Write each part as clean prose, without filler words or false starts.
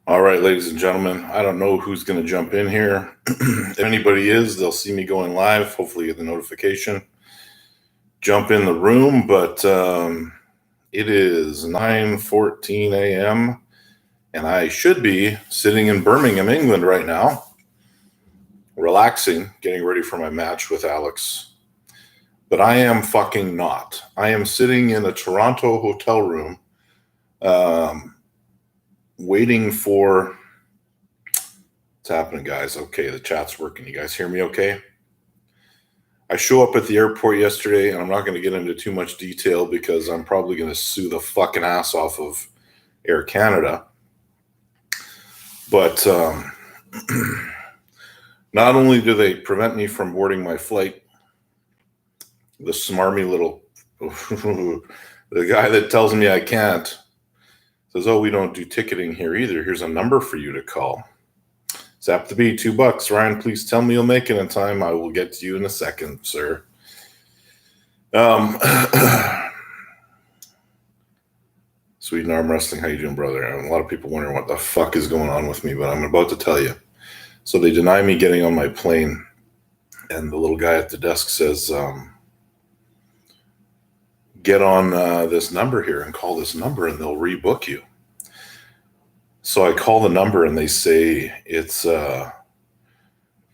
All right, ladies and gentlemen, I don't know who's going to jump in here. If anybody is, they'll see me going live. Hopefully get the notification. Jump in the room, but it is 9:14 a.m. and I should be sitting in Birmingham, England right now, relaxing, getting ready for my match with Alex. But I am fucking not. I am sitting in a Toronto hotel room waiting for... What's happening, guys? Okay, the chat's working. You guys hear me okay? I show up at the airport yesterday, and I'm not going to get into too much detail because I'm probably going to sue the fucking ass off of Air Canada. But not only do they prevent me from boarding my flight, the smarmy little... the guy that tells me I can't says, "Oh, we don't do ticketing here either. Here's a number for you to call. It's apt to be $2. Ryan, please tell me you'll make it in time. I will get to you in a second, sir." Sweden Arm Wrestling, how you doing, brother? And a lot of people wondering what the fuck is going on with me, but I'm about to tell you. So they deny me getting on my plane, and the little guy at the desk says, "Get on this number here and call this number, and they'll rebook you." So I call the number, and they say, it's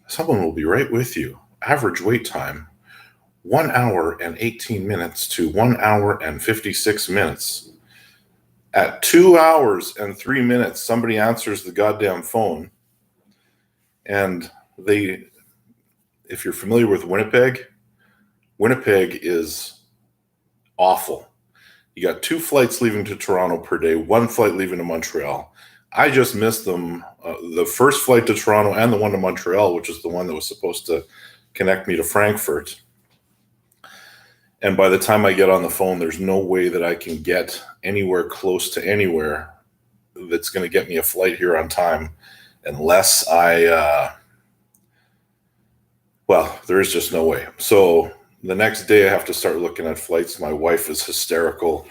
someone will be right with you. Average wait time, 1 hour and 18 minutes to 1 hour and 56 minutes. At 2 hours and 3 minutes, somebody answers the goddamn phone. And if you're familiar with Winnipeg is awful. You got 2 flights leaving to Toronto per day, 1 flight leaving to Montreal. I just missed them, the first flight to Toronto and the one to Montreal, which is the one that was supposed to connect me to Frankfurt. And by the time I get on the phone, there's no way that I can get anywhere close to anywhere that's going to get me a flight here on time unless there is just no way. So the next day I have to start looking at flights. My wife is hysterical.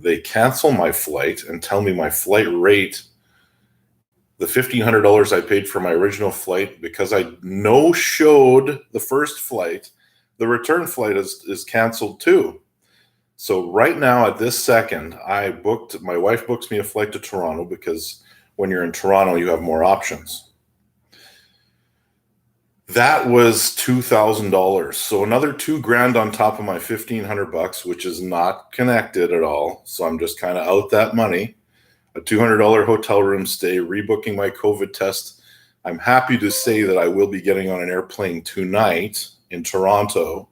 They cancel my flight and tell me my flight rate, the $1,500 I paid for my original flight, because I no-showed the first flight, the return flight is canceled too. So right now at this second, my wife books me a flight to Toronto because when you're in Toronto, you have more options. That was $2,000. So another $2,000 on top of my $1,500, which is not connected at all. So I'm just kind of out that money. A $200 hotel room stay, rebooking my COVID test. I'm happy to say that I will be getting on an airplane tonight in Toronto.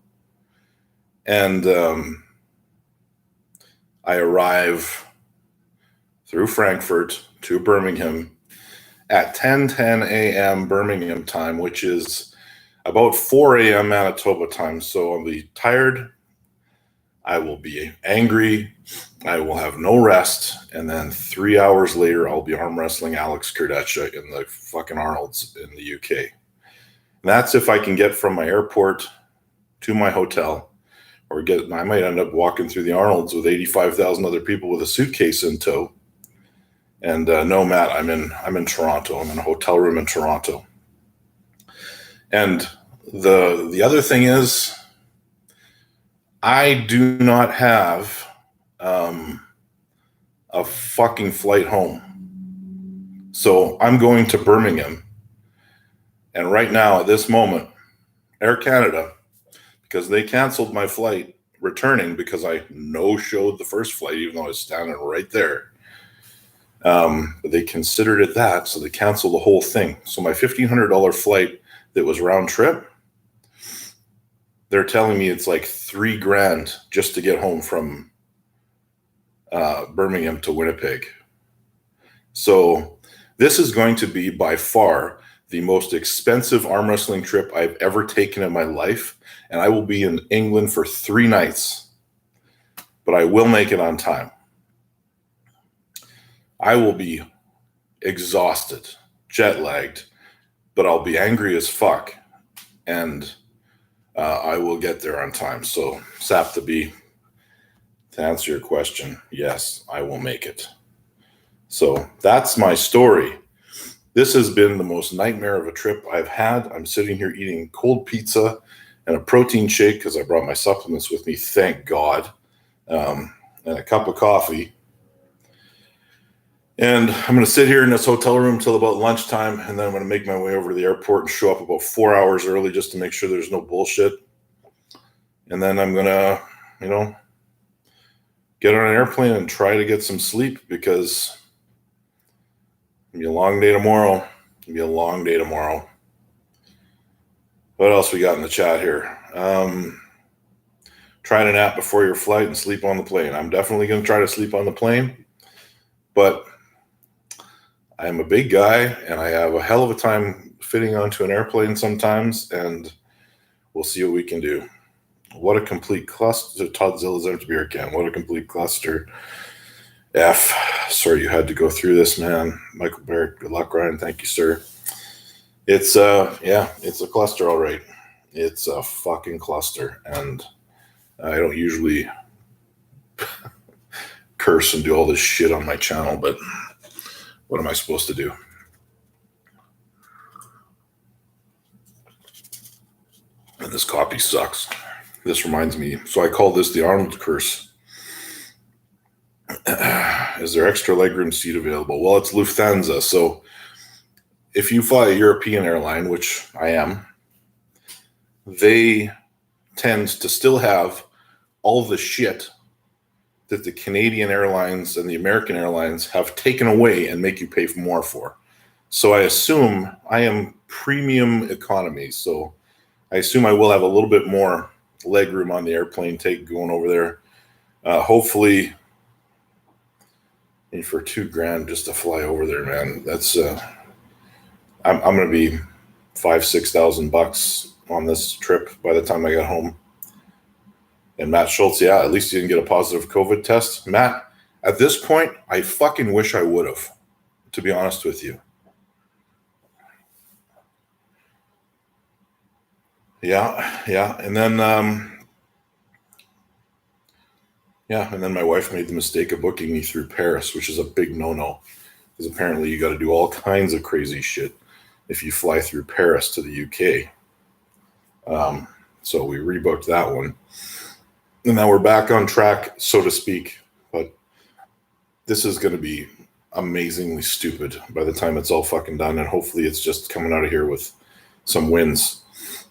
And I arrive through Frankfurt to Birmingham at 10:10 a.m. Birmingham time, which is about 4 a.m. Manitoba time. So I'll be tired. I will be angry. I will have no rest. And then 3 hours later, I'll be arm wrestling Alex Kurdecha in the fucking Arnold's in the UK. And that's if I can get from my airport to my hotel, or I might end up walking through the Arnold's with 85,000 other people with a suitcase in tow. And no, Matt, I'm in Toronto. I'm in a hotel room in Toronto. And the other thing is, I do not have a fucking flight home. So I'm going to Birmingham. And right now, at this moment, Air Canada, because they canceled my flight returning because I no-showed the first flight, even though I was standing right there. But they considered it that, so they canceled the whole thing. So my $1,500 flight that was round trip, they're telling me it's like $3,000 just to get home from Birmingham to Winnipeg. So this is going to be by far the most expensive arm wrestling trip I've ever taken in my life, and I will be in England for 3 nights, but I will make it on time. I will be exhausted, jet-lagged, but I'll be angry as fuck, and I will get there on time. So, Sap to answer your question, yes, I will make it. So that's my story. This has been the most nightmare of a trip I've had. I'm sitting here eating cold pizza and a protein shake because I brought my supplements with me, thank God, and a cup of coffee. And I'm going to sit here in this hotel room till about lunchtime, and then I'm going to make my way over to the airport and show up about 4 hours early just to make sure there's no bullshit. And then I'm going to, get on an airplane and try to get some sleep because it'll be a long day tomorrow. What else we got in the chat here? Try to nap before your flight and sleep on the plane. I'm definitely going to try to sleep on the plane, but I am a big guy and I have a hell of a time fitting onto an airplane sometimes, and we'll see what we can do. What a complete cluster. Toddzilla's empty beer can. What a complete cluster. F. Sorry you had to go through this, man. Michael Barrett, good luck, Ryan. Thank you, sir. It's it's a cluster, all right. It's a fucking cluster, and I don't usually curse and do all this shit on my channel, but what am I supposed to do? And this copy sucks. This reminds me. So I call this the Arnold curse. Is there extra legroom seat available? Well, it's Lufthansa. So if you fly a European airline, which I am, they tend to still have all the shit that the Canadian airlines and the American airlines have taken away and make you pay more for. So I assume I am premium economy. So I assume I will have a little bit more leg room on the airplane going over there. Hopefully, for $2,000 just to fly over there, man. That's I'm going to be $5,000-6,000 on this trip by the time I get home. And Matt Schultz, yeah, at least you didn't get a positive COVID test. Matt, at this point, I fucking wish I would have, to be honest with you. Yeah. And then, and then my wife made the mistake of booking me through Paris, which is a big no-no. Because apparently you got to do all kinds of crazy shit if you fly through Paris to the UK. So we rebooked that one. And now we're back on track, so to speak. But this is going to be amazingly stupid by the time it's all fucking done. And hopefully it's just coming out of here with some wins.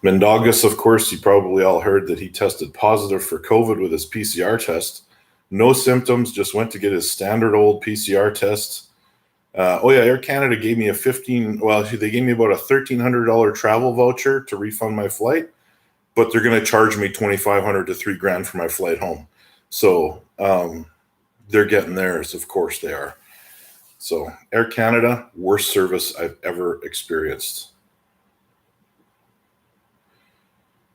Mendogas, of course, you probably all heard that he tested positive for COVID with his PCR test. No symptoms, just went to get his standard old PCR test. Air Canada gave me they gave me about a $1,300 travel voucher to refund my flight, but they're going to charge me $2,500 to $3,000 for my flight home. So they're getting theirs, of course they are. So Air Canada, worst service I've ever experienced.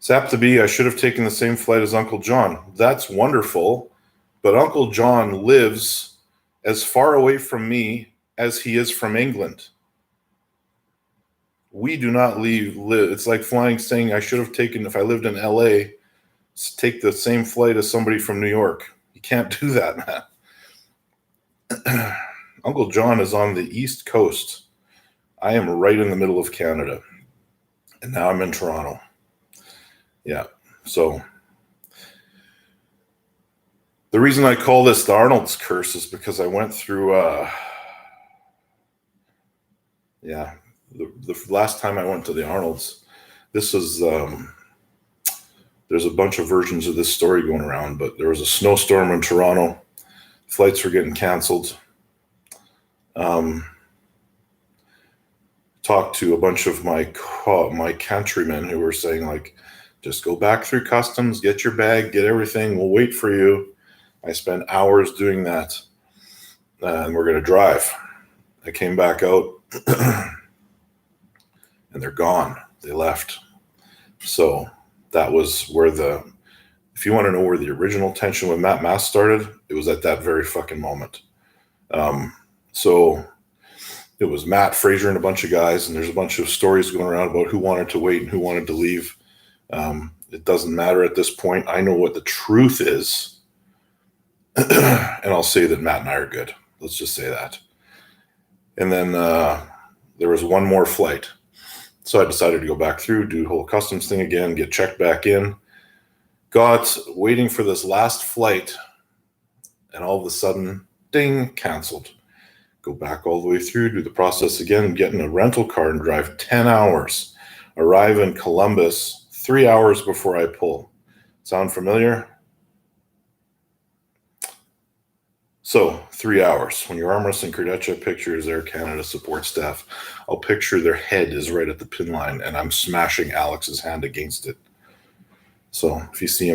Sap to be, I should have taken the same flight as Uncle John. That's wonderful, but Uncle John lives as far away from me as he is from England. We do not live. It's like saying I should have taken, if I lived in LA, take the same flight as somebody from New York. You can't do that, man. Uncle John is on the East Coast. I am right in the middle of Canada. And now I'm in Toronto. Yeah, so the reason I call this the Arnold's curse is because I went through, the last time I went to the Arnold's, this is, there's a bunch of versions of this story going around, but there was a snowstorm in Toronto. Flights were getting canceled. Talked to a bunch of my countrymen who were saying, like, just go back through customs, get your bag, get everything. We'll wait for you. I spent hours doing that, and we're going to drive. I came back out, and they're gone. They left. So that was where if you want to know where the original tension with Matt Mass started, it was at that very fucking moment. So it was Matt, Fraser, and a bunch of guys, and there's a bunch of stories going around about who wanted to wait and who wanted to leave. It doesn't matter at this point. I know what the truth is, and I'll say that Matt and I are good. Let's just say that. And then there was one more flight. So I decided to go back through, do the whole customs thing again, get checked back in. Got waiting for this last flight, and all of a sudden, ding, canceled. Go back all the way through, do the process again, get in a rental car and drive 10 hours. Arrive in Columbus 3 hours before I pull. Sound familiar? So 3 hours. When your arm wrestling Kardeccia pictures Air Canada support staff, I'll picture their head is right at the pin line and I'm smashing Alex's hand against it. So if you see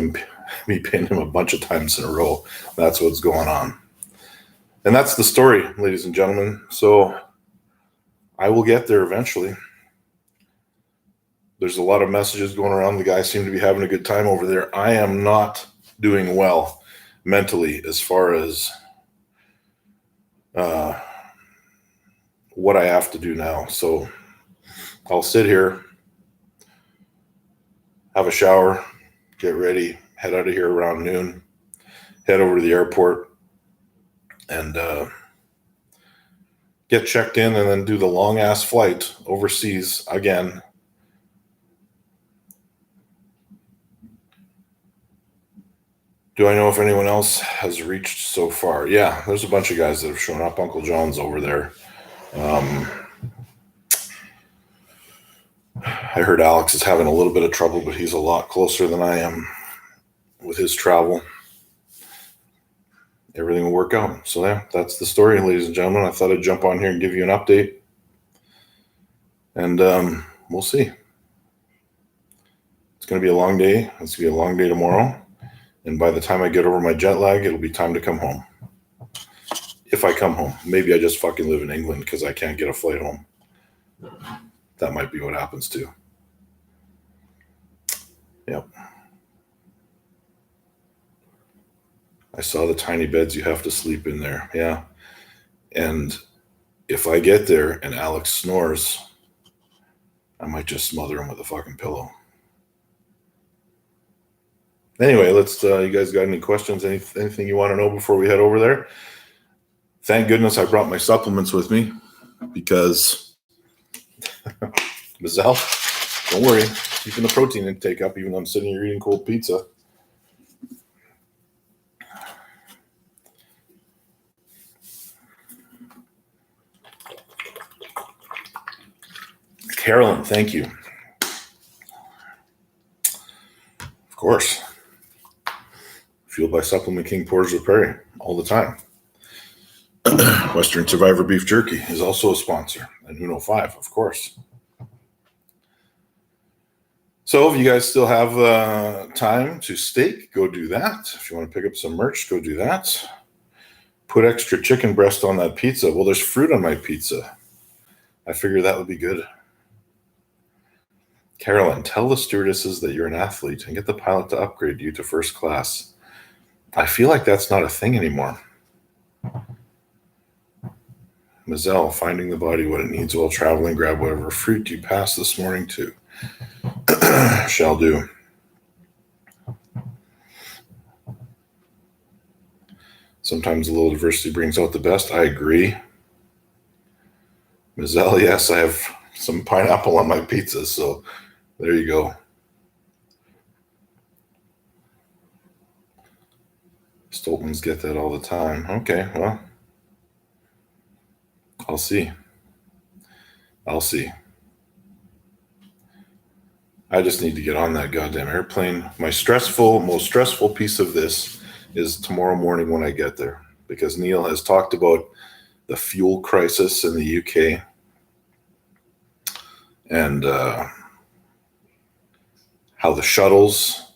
me pin him a bunch of times in a row, that's what's going on. And that's the story, ladies and gentlemen. So I will get there eventually. There's a lot of messages going around. The guys seem to be having a good time over there. I am not doing well mentally as far as what I have to do now. So I'll sit here, have a shower, get ready, head out of here around noon, head over to the airport, and get checked in, and then do the long-ass flight overseas again. Do I know if anyone else has reached so far? Yeah, there's a bunch of guys that have shown up. Uncle John's over there. I heard Alex is having a little bit of trouble, but he's a lot closer than I am with his travel. Everything will work out. So yeah, that's the story, ladies and gentlemen. I thought I'd jump on here and give you an update. And we'll see. It's going to be a long day. It's going to be a long day tomorrow. And by the time I get over my jet lag, it'll be time to come home. If I come home. Maybe I just fucking live in England because I can't get a flight home. That might be what happens too. Yep. I saw the tiny beds you have to sleep in there. Yeah. And if I get there and Alex snores, I might just smother him with a fucking pillow. Anyway, let's, you guys got any questions? Anything you want to know before we head over there? Thank goodness I brought my supplements with me because, Mazel, don't worry, keeping the protein intake up even though I'm sitting here eating cold pizza. Carolyn, thank you. Of course. Fueled by Supplement King Portage la Prairie all the time. Western Survivor Beef Jerky is also a sponsor. And Uno 5, of course. So if you guys still have time to steak, go do that. If you want to pick up some merch, go do that. Put extra chicken breast on that pizza. Well, there's fruit on my pizza. I figure that would be good. Carolyn, tell the stewardesses that you're an athlete and get the pilot to upgrade you to first class. I feel like that's not a thing anymore. Mazel, finding the body what it needs while traveling. Grab whatever fruit you passed this morning too. Shall do. Sometimes a little diversity brings out the best. I agree. Mazel, yes, I have some pineapple on my pizza, so there you go. Stoltmans get that all the time. Okay, well, I'll see. I just need to get on that goddamn airplane. My most stressful piece of this is tomorrow morning when I get there, because Neil has talked about the fuel crisis in the UK and how the shuttles,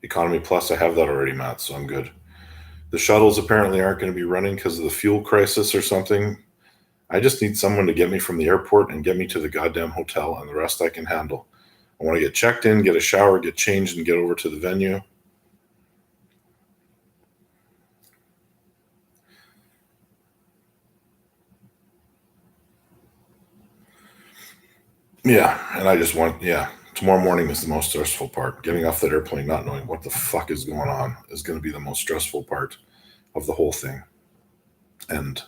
Economy Plus, I have that already, Matt, so I'm good. The shuttles apparently aren't going to be running because of the fuel crisis or something. I just need someone to get me from the airport and get me to the goddamn hotel, and the rest I can handle. I want to get checked in, get a shower, get changed, and get over to the venue. Yeah, and I just want, tomorrow morning is the most stressful part. Getting off that airplane, not knowing what the fuck is going on, is going to be the most stressful part of the whole thing. And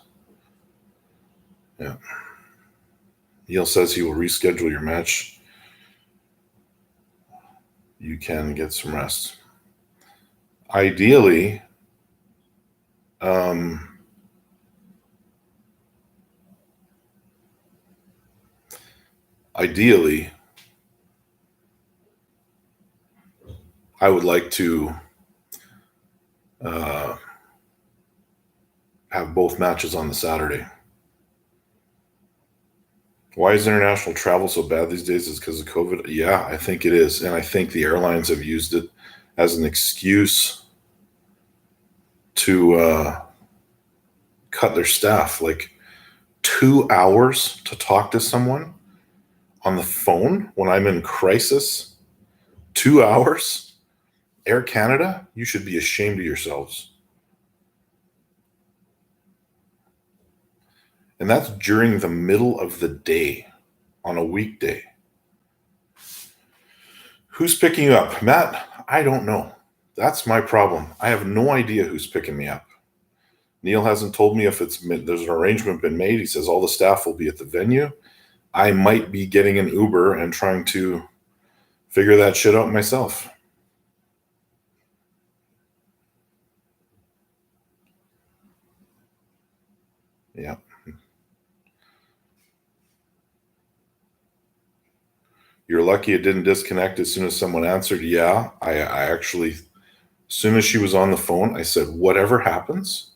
Yeah. Neil says he will reschedule your match. You can get some rest. Ideally, I would like to have both matches on the Saturday. Why is international travel so bad these days? Is because of COVID? Yeah, I think it is. And I think the airlines have used it as an excuse to cut their staff. Like 2 hours to talk to someone on the phone when I'm in crisis. 2 hours? Air Canada, you should be ashamed of yourselves. And that's during the middle of the day on a weekday. Who's picking you up? Matt, I don't know. That's my problem. I have no idea who's picking me up. Neil hasn't told me if there's an arrangement been made. He says all the staff will be at the venue. I might be getting an Uber and trying to figure that shit out myself. Yeah. You're lucky it didn't disconnect as soon as someone answered. Yeah, I actually, as soon as she was on the phone, I said, whatever happens,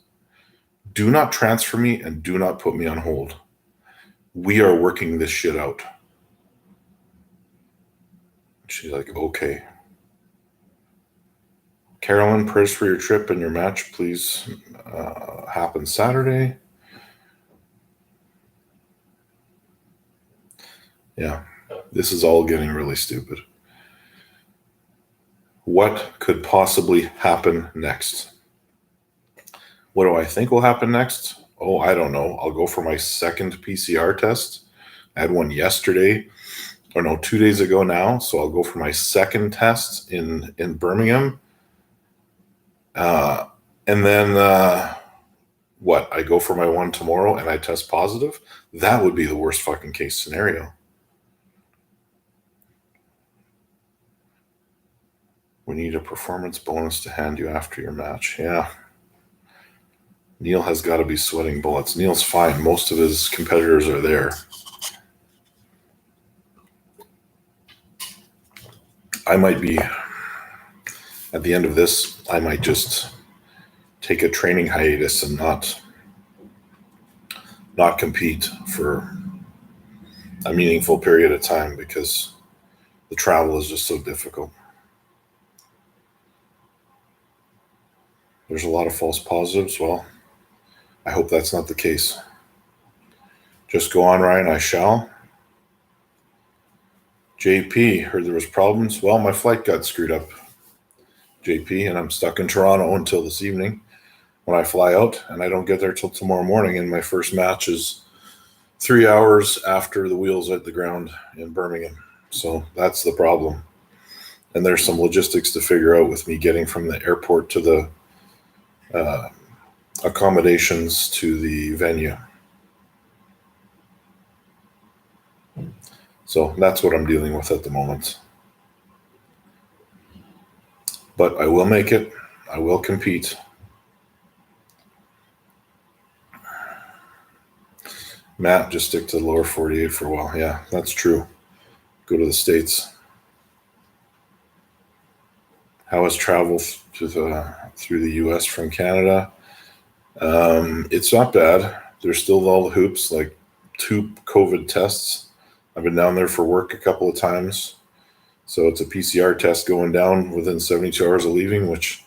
do not transfer me and do not put me on hold. We are working this shit out. She's like, okay. Carolyn, prayers for your trip and your match, please happen Saturday. Yeah, this is all getting really stupid. What could possibly happen next? What do I think will happen next? Oh, I don't know. I'll go for my second PCR test. I had one yesterday, or no, 2 days ago now. So I'll go for my second test in Birmingham. And then what? I go for my one tomorrow and I test positive? That would be the worst fucking case scenario. We need a performance bonus to hand you after your match. Yeah. Neil has got to be sweating bullets. Neil's fine. Most of his competitors are there. I might be, at the end of this, I might just take a training hiatus and not compete for a meaningful period of time because the travel is just so difficult. There's a lot of false positives. Well, I hope that's not the case. Just go on, Ryan. I shall. JP, heard there was problems. Well, my flight got screwed up, JP, and I'm stuck in Toronto until this evening when I fly out, and I don't get there till tomorrow morning, and my first match is 3 hours after the wheels hit the ground in Birmingham. So that's the problem. And there's some logistics to figure out with me getting from the airport to the accommodations to the venue. So that's what I'm dealing with at the moment. But I will make it. I will compete. Matt, just stick to the lower 48 for a while. Yeah, that's true. Go to the States. How is travel through the U.S. from Canada? It's not bad. There's still all the hoops, like 2 COVID tests. I've been down there for work a couple of times. So it's a PCR test going down within 72 hours of leaving, which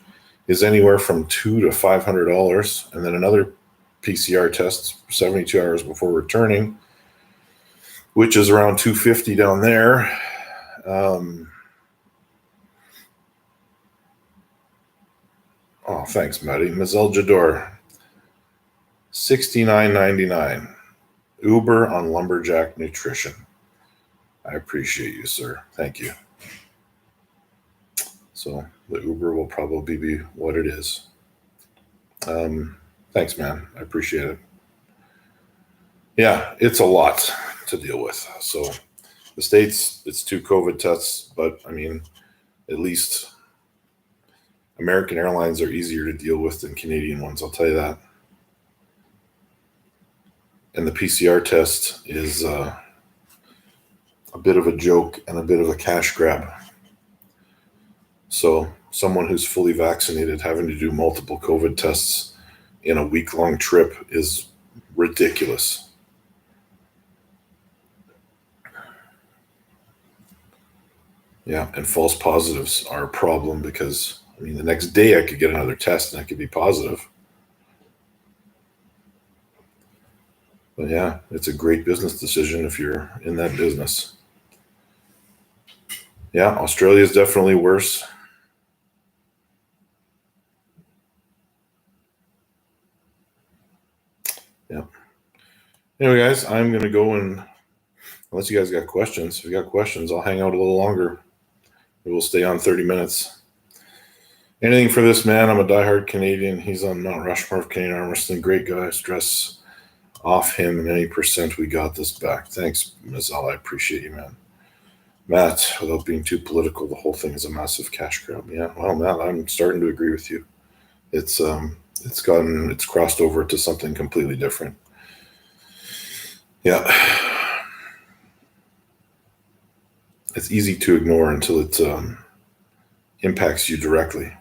is anywhere from $200 to $500. And then another PCR test 72 hours before returning, which is around $250 down there. Oh, thanks, Maddie. Mazel Jador, $69.99. Uber on Lumberjack Nutrition. I appreciate you, sir. Thank you. So the Uber will probably be what it is. Thanks, man. I appreciate it. Yeah, it's a lot to deal with. So the States, it's 2 COVID tests, but I mean, at least American Airlines are easier to deal with than Canadian ones, I'll tell you that. And the PCR test is a bit of a joke and a bit of a cash grab. So someone who's fully vaccinated having to do multiple COVID tests in a week-long trip is ridiculous. Yeah, and false positives are a problem because, I mean, the next day I could get another test and I could be positive. But yeah, it's a great business decision if you're in that business. Yeah, Australia is definitely worse. Yeah. Anyway, guys, I'm going to go and, unless you guys got questions, if you got questions, I'll hang out a little longer. We'll stay on 30 minutes. Anything for this man? I'm a diehard Canadian. He's on Mount Rushmore of Canadian arm wrestling. Great guy. Stress off him and any percent. We got this back. Thanks, Mazal. I appreciate you, man. Matt, without being too political, the whole thing is a massive cash grab. Yeah, well, Matt, I'm starting to agree with you. It's crossed over to something completely different. Yeah. It's easy to ignore until it impacts you directly.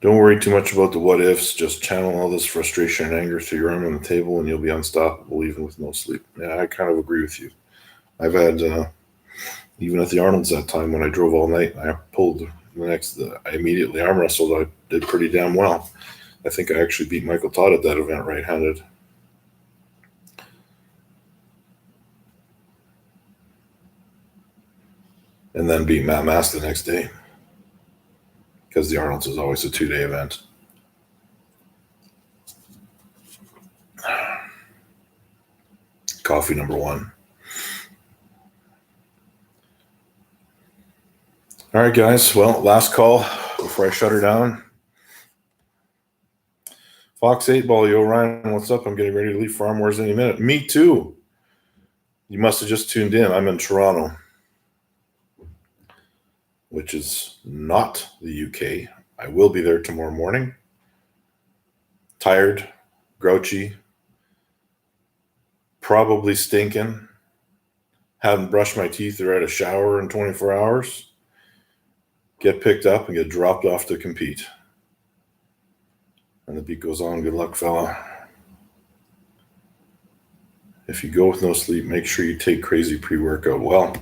Don't worry too much about the what ifs. Just channel all this frustration and anger through your arm on the table and you'll be unstoppable even with no sleep. Yeah, I kind of agree with you. I've had, even at the Arnold's that time when I drove all night, I pulled I immediately arm wrestled. I did pretty damn well. I think I actually beat Michael Todd at that event right-handed. And then beat Matt Mass the next day. Because the Arnold's is always a 2-day event. Coffee number 1. All right, guys. Well, last call before I shut her down. Fox 8 Ball, yo, Ryan, what's up? I'm getting ready to leave for ARMWARS any minute. Me too. You must have just tuned in. I'm in Toronto, which is not the UK. I will be there tomorrow morning. Tired, grouchy, probably stinking. Haven't brushed my teeth or had a shower in 24 hours. Get picked up and get dropped off to compete. And the beat goes on. Good luck, fella. If you go with no sleep, make sure you take crazy pre-workout. Well,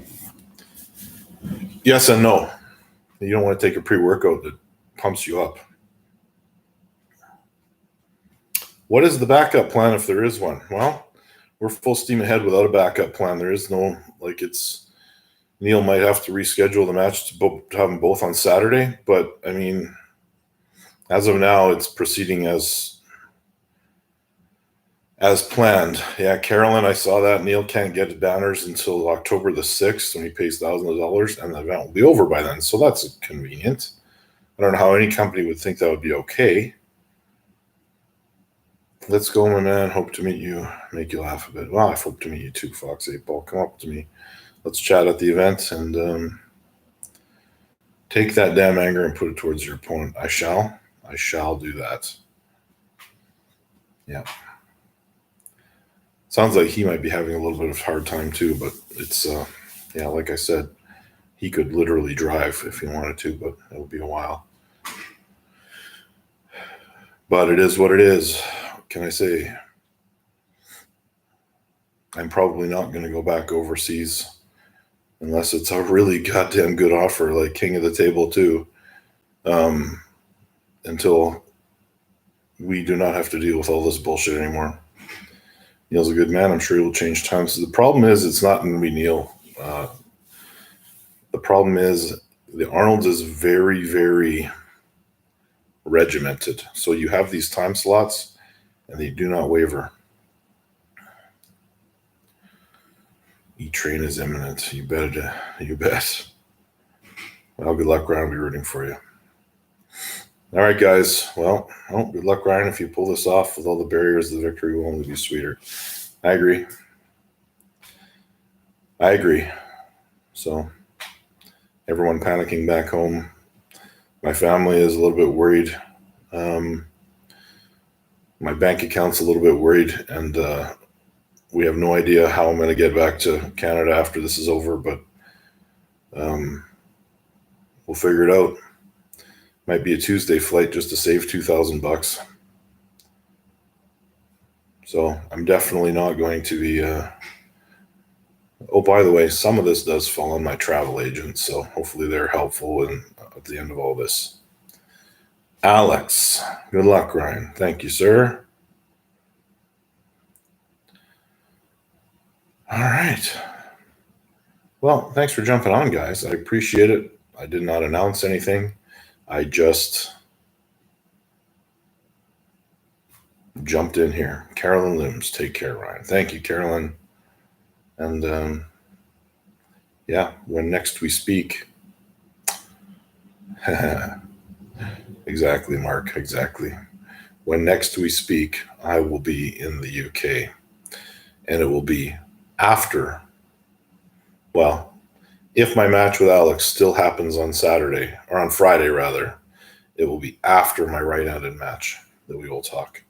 yes and no. You don't want to take a pre-workout that pumps you up. What is the backup plan if there is one? Well, we're full steam ahead without a backup plan. There is no, Neil might have to reschedule the match to have them both on Saturday. But, I mean, as of now, it's proceeding as planned. Yeah, Carolyn, I saw that. Neil can't get banners until October the 6th when he pays thousands of dollars, and the event will be over by then. So that's convenient. I don't know how any company would think that would be okay. Let's go, my man. Hope to meet you. Make you laugh a bit. Well, I hope to meet you too, Fox 8 Ball. Come up to me. Let's chat at the event and take that damn anger and put it towards your opponent. I shall do that. Yeah. Sounds like he might be having a little bit of a hard time too, but it's, yeah, like I said, he could literally drive if he wanted to, but it would be a while. But it is what it is. What can I say? I'm probably not going to go back overseas unless it's a really goddamn good offer, like King of the Table 2, until we do not have to deal with all this bullshit anymore. Neil's a good man. I'm sure he will change times. So the problem is it's not going to be Neil. The problem is the Arnold's is very, very regimented. So you have these time slots and they do not waver. E-Train is imminent. You bet. Well, good luck, Ryan. I'll be rooting for you. All right, guys. Well, good luck, Ryan. If you pull this off with all the barriers, the victory will only be sweeter. I agree. So, everyone panicking back home. My family is a little bit worried. My bank account's a little bit worried, and we have no idea how I'm going to get back to Canada after this is over, but we'll figure it out. Might be a Tuesday flight just to save $2,000. So I'm definitely not going to be. Oh, by the way, some of this does fall on my travel agent, so hopefully they're helpful at the end of all this. Alex, good luck, Ryan. Thank you, sir. All right. Well, thanks for jumping on, guys. I appreciate it. I did not announce anything. I just jumped in here. Carolyn Looms, take care, Ryan. Thank you, Carolyn. And yeah, when next we speak. Exactly, Mark, exactly. When next we speak, I will be in the UK. And it will be after, well, if my match with Alex still happens on Saturday, or on Friday rather, it will be after my right-handed match that we will talk.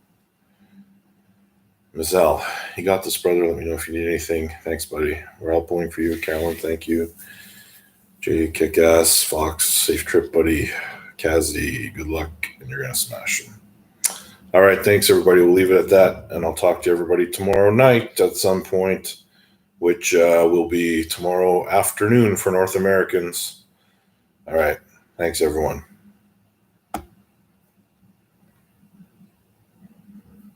Mazel, you got this, brother. Let me know if you need anything. Thanks, buddy. We're all pulling for you. Carolyn, thank you. Jay, kick-ass. Fox, safe trip, buddy. Kazi, good luck, and you're going to smash him. All right, thanks, everybody. We'll leave it at that, and I'll talk to everybody tomorrow night at some point, which will be tomorrow afternoon for North Americans. All right, thanks, everyone.